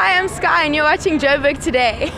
Hi, I'm Sky and you're watching Joburg Today.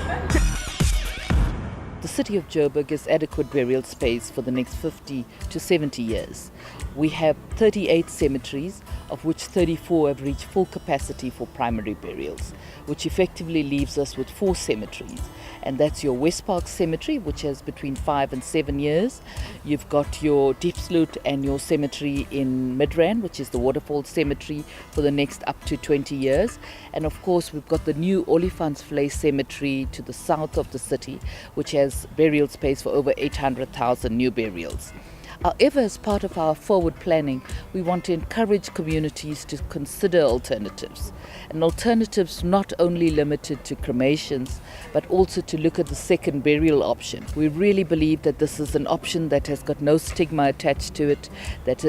The City of Joburg has adequate burial space for the next 50 to 70 years. We have 38 cemeteries, of which 34 have reached full capacity for primary burials, which effectively leaves us with 4 cemeteries. And that's your West Park Cemetery, which has between 5 and 7 years. You've got your Diepsloot and your cemetery in Midrand, which is the Waterfall Cemetery, for the next up to 20 years. And of course, we've got the new Olifantsvlei Cemetery to the south of the city, which has burial space for over 800,000 new burials. However, as part of our forward planning, we want to encourage communities to consider alternatives. And alternatives not only limited to cremations, but also to look at the second burial option. We really believe that this is an option that has got no stigma attached to it, that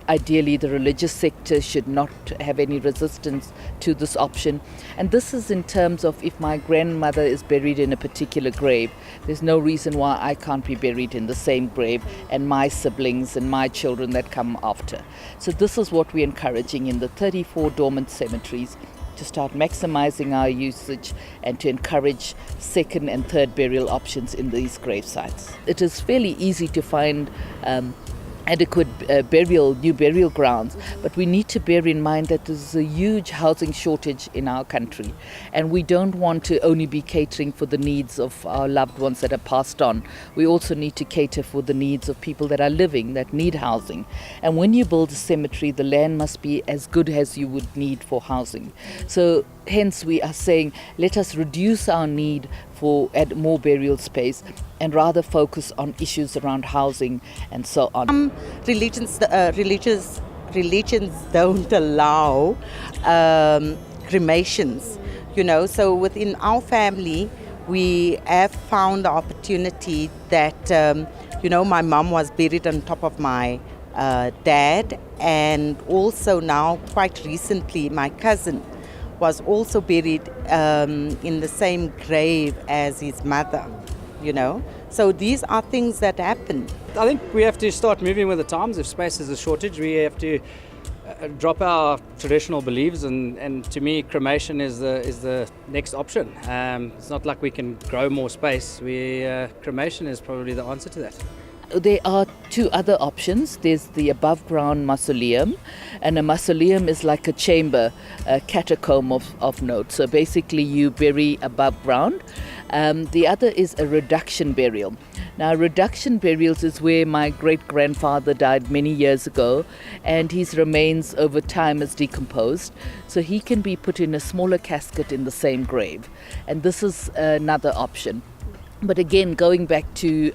ideally the religious sector should not have any resistance to this option. And this is in terms of if my grandmother is buried in a particular grave, there's no reason why I can't be buried in the same grave, and my siblings and my children that come after. So this is what we're encouraging in the 34 dormant cemeteries, to start maximizing our usage and to encourage second and third burial options in these grave sites. It is fairly easy to find adequate new burial grounds, but we need to bear in mind that there's a huge housing shortage in our country, and we don't want to only be catering for the needs of our loved ones that are passed on. We also need to cater for the needs of people that are living, that need housing. And when you build a cemetery, the land must be as good as you would need for housing. So hence we are saying, let us reduce our need for more burial space and rather focus on issues around housing and so on. Religions don't allow cremations, so within our family we have found the opportunity that my mom was buried on top of my dad, and also now quite recently my cousin was also buried in the same grave as his mother, So these are things that happen. I think we have to start moving with the times. If space is a shortage, we have to drop our traditional beliefs, and to me, cremation is the next option. It's not like we can grow more space. Cremation is probably the answer to that. There are 2 other options. There's the above ground mausoleum, and a mausoleum is like a chamber, a catacomb of note. So basically you bury above ground. The other is a reduction burial. Now, reduction burials is where my great-grandfather died many years ago, and his remains over time has decomposed. So he can be put in a smaller casket in the same grave. And this is another option. But again, going back to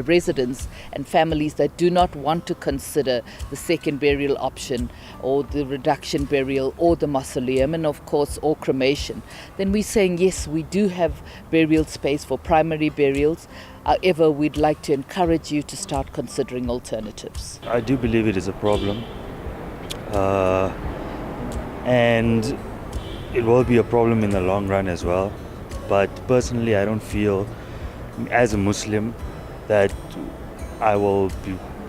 residents and families that do not want to consider the second burial option or the reduction burial or the mausoleum, and of course or cremation, then we're saying yes, we do have burial space for primary burials. However, we'd like to encourage you to start considering alternatives. I do believe it is a problem, and it will be a problem in the long run as well. But personally, I don't feel as a Muslim that I will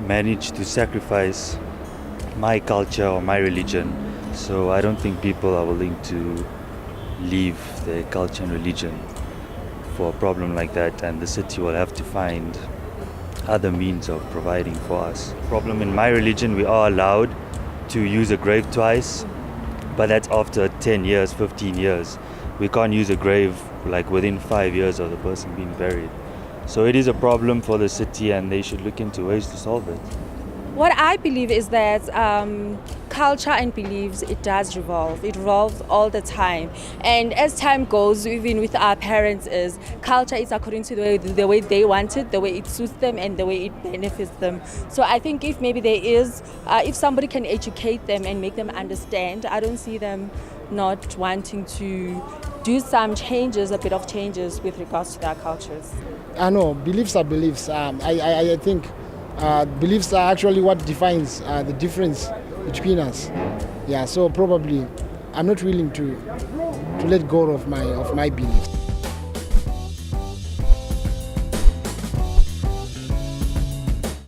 manage to sacrifice my culture or my religion. So I don't think people are willing to leave their culture and religion for a problem like that, and the city will have to find other means of providing for us. Problem in my religion, we are allowed to use a grave twice, but that's after 10 years, 15 years. We can't use a grave like within 5 years of the person being buried. So it is a problem for the city, and they should look into ways to solve it. What I believe is that culture and beliefs, it does revolve. It revolves all the time. And as time goes, even with our parents, culture is according to the way they want it, the way it suits them, and the way it benefits them. So I think if maybe if somebody can educate them and make them understand, I don't see them not wanting to do some changes, a bit of changes with regards to their cultures. I know, beliefs are beliefs. I think beliefs are actually what defines the difference between us. Yeah, so probably I'm not willing to let go of my beliefs.